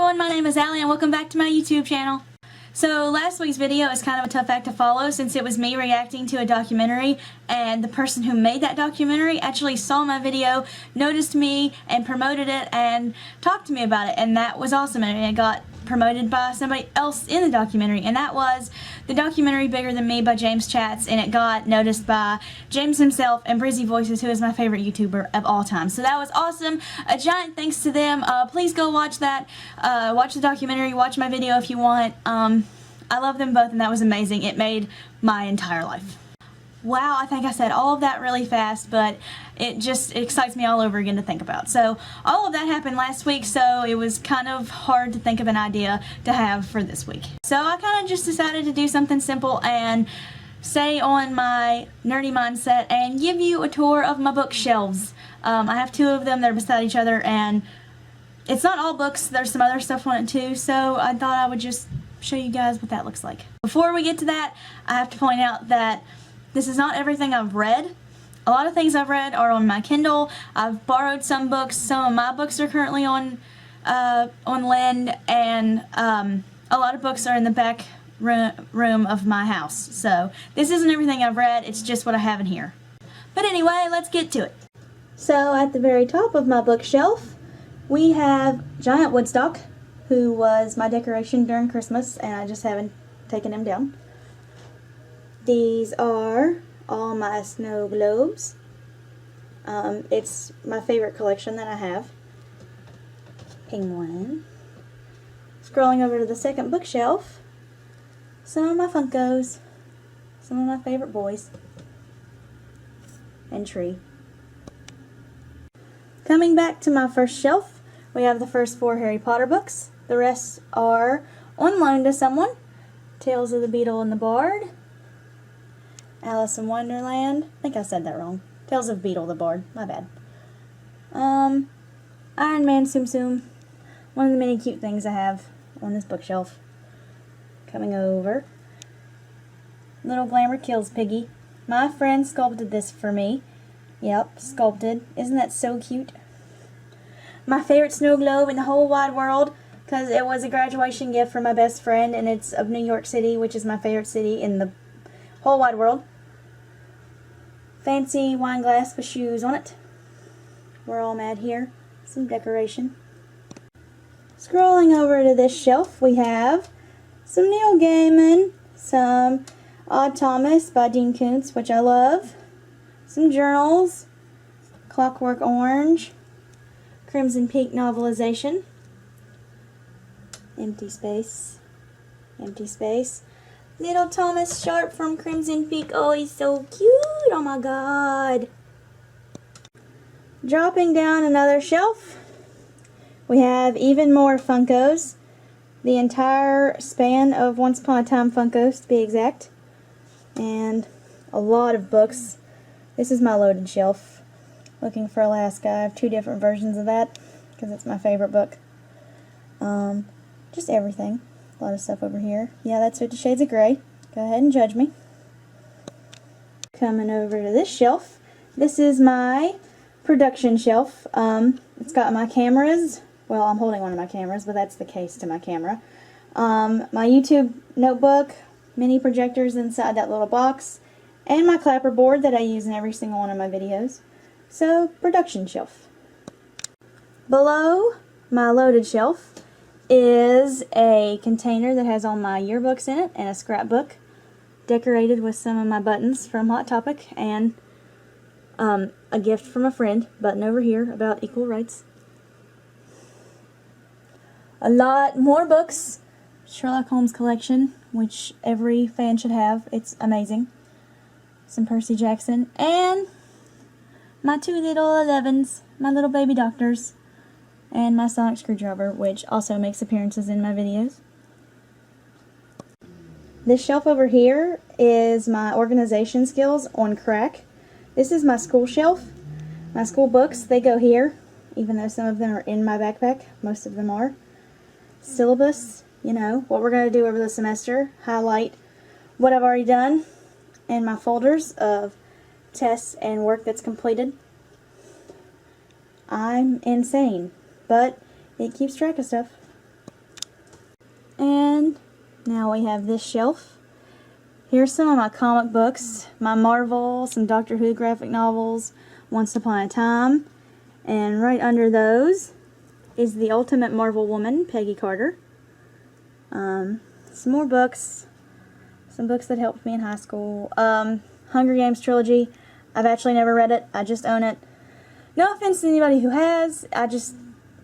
everyone, my name is Allie and welcome back to my YouTube channel. So last week's video is kind of a tough act to follow since it was me reacting to a documentary, and the person who made that documentary actually saw my video, noticed me, and promoted it and talked to me about it, and that was awesome, and it got promoted by somebody else in the documentary, and that was the documentary Bigger Than Me by James Chats, and it got noticed by James himself and Brizzy Voices, who is my favorite YouTuber of all time. So that was awesome. A giant thanks to them. Please go watch that. Watch the documentary, watch my video if you want. I love them both and that was amazing. It made my entire life. Wow, I think I said all of that really fast, but it just excites me all over again to think about. So all of that happened last week, so it was kind of hard to think of an idea to have for this week. So I kind of just decided to do something simple and stay on my nerdy mindset and give you a tour of my bookshelves. I have two of them, they're beside each other, and it's not all books, there's some other stuff on it too, so I thought I would just show you guys what that looks like. Before we get to that, I have to point out that this is not everything I've read. A lot of things I've read are on my Kindle. I've borrowed some books. Some of my books are currently on Lend, and a lot of books are in the back room of my house. So this isn't everything I've read, it's just what I have in here. But anyway, let's get to it. So at the very top of my bookshelf, we have Giant Woodstock, who was my decoration during Christmas, and I just haven't taken him down. These are all my snow globes. It's my favorite collection that I have. Penguin. Scrolling over to the second bookshelf, some of my Funkos, some of my favorite boys, and Tree. Coming back to my first shelf, we have the first 4 Harry Potter books. The rest are on loan to someone. Tales of the Beetle and the Bard, Alice in Wonderland. I think I said that wrong. Tales of Beetle the Bard. My bad. Iron Man Tsum Tsum. One of the many cute things I have on this bookshelf. Coming over. Little Glamour Kills Piggy. My friend sculpted this for me. Yep, sculpted. Isn't that so cute? My favorite snow globe in the whole wide world, because it was a graduation gift from my best friend, and it's of New York City, which is my favorite city in the whole wide world. Fancy wine glass with shoes on it. We're all mad here. Some decoration. Scrolling over to this shelf, we have some Neil Gaiman, some Odd Thomas by Dean Koontz, which I love, some journals, Clockwork Orange, Crimson Peak novelization, Empty Space, Empty Space, Little Thomas Sharp from Crimson Peak. Oh, he's so cute. Oh my god. Dropping down another shelf, we have even more Funkos. The entire span of Once Upon a Time Funkos, to be exact. And a lot of books. This is my loaded shelf. Looking for Alaska. I have 2 different versions of that because it's my favorite book. Just everything. A lot of stuff over here. Yeah, that's 50 Shades of Grey. Go ahead and judge me. Coming over to this shelf. This is my production shelf. It's got my cameras. Well, I'm holding one of my cameras, but that's the case to my camera. My YouTube notebook, mini projectors inside that little box, and my clapper board that I use in every single one of my videos. So, production shelf. Below my loaded shelf is a container that has all my yearbooks in it and a scrapbook decorated with some of my buttons from Hot Topic, and a gift from a friend, button over here, about equal rights. A lot more books. Sherlock Holmes collection, which every fan should have. It's amazing. Some Percy Jackson, and my 2 little 11s, my little baby doctors, and my sonic screwdriver, which also makes appearances in my videos. This shelf over here is my organization skills on crack. This is my school shelf. My school books, they go here, even though some of them are in my backpack. Most of them are. Syllabus, you know, what we're going to do over the semester. Highlight what I've already done, and my folders of tests and work that's completed. I'm insane, but it keeps track of stuff. And now we have this shelf. Here's some of my comic books, my Marvel, some Doctor Who graphic novels, Once Upon a Time. And right under those is the Ultimate Marvel Woman, Peggy Carter. Some more books, some books that helped me in high school. Hunger Games trilogy. I've actually never read it. I just own it. No offense to anybody who has. I just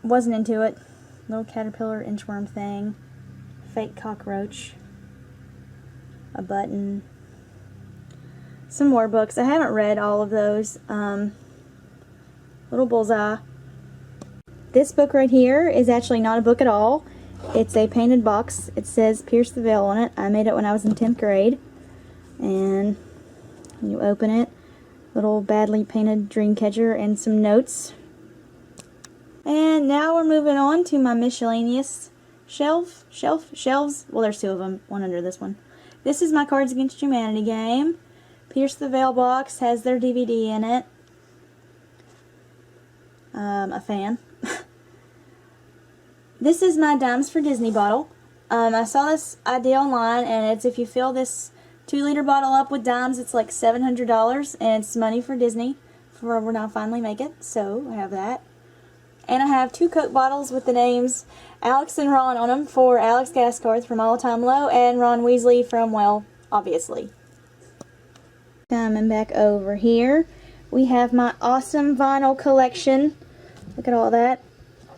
wasn't into it. Little caterpillar inchworm thing. Fake cockroach. A button. Some more books. I haven't read all of those. Little bullseye. This book right here is actually not a book at all. It's a painted box. It says Pierce the Veil on it. I made it when I was in 10th grade. And you open it. Little badly painted Dreamcatcher and some notes. And now we're moving on to my miscellaneous shelves. Well, there's two of them. One under this one. This is my Cards Against Humanity game. Pierce the Veil box has their DVD in it. A fan. This is my Dimes for Disney bottle. I saw this idea online, and it's if you fill this 2-liter bottle up with dimes, it's like $700, and it's money for Disney for when I finally make it. So I have that. And I have 2 Coke bottles with the names Alex and Ron on them for Alex Gaskarth from All Time Low and Ron Weasley from, well, obviously. Coming back over here, we have my awesome vinyl collection. Look at all that.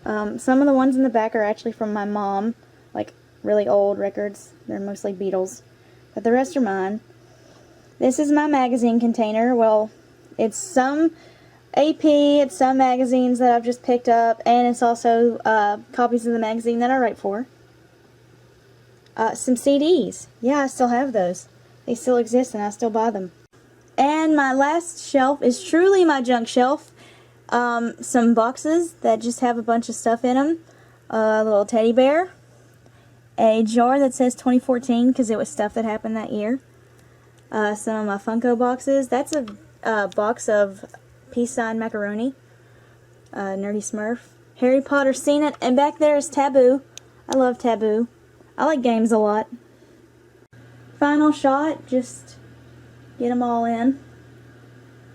Some of the ones in the back are actually from my mom, like really old records. They're mostly Beatles, but the rest are mine. This is my magazine container. Well, it's some AP, it's some magazines that I've just picked up, and it's also copies of the magazine that I write for. Some CDs. Yeah, I still have those. They still exist, and I still buy them. And my last shelf is truly my junk shelf. Some boxes that just have a bunch of stuff in them. A little teddy bear. A jar that says 2014 because it was stuff that happened that year. Some of my Funko boxes. That's a box of peace sign macaroni. Nerdy Smurf. Harry Potter Seen It. And back there is Taboo. I love Taboo. I like games a lot. Final shot. Just get them all in.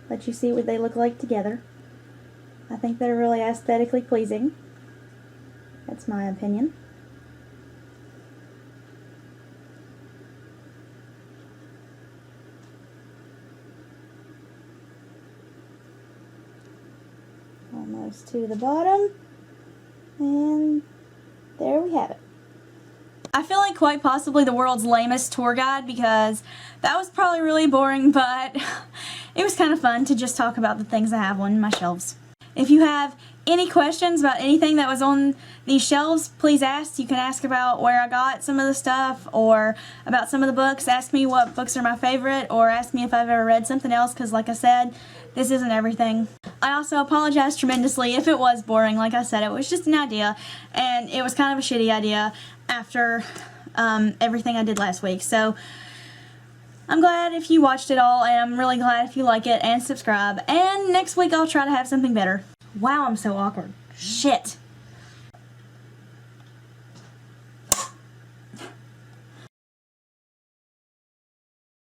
Let you see what they look like together. I think they're really aesthetically pleasing. That's my opinion. Almost to the bottom. And there we have it. I feel like quite possibly the world's lamest tour guide because that was probably really boring, but it was kind of fun to just talk about the things I have on my shelves. If you have any questions about anything that was on these shelves, please ask. You can ask about where I got some of the stuff or about some of the books. Ask me what books are my favorite or ask me if I've ever read something else because, like I said, this isn't everything. I also apologize tremendously if it was boring. Like I said, it was just an idea and it was kind of a shitty idea after everything I did last week. So I'm glad if you watched it all, and I'm really glad if you like it and subscribe. And next week I'll try to have something better. Wow, I'm so awkward. Shit.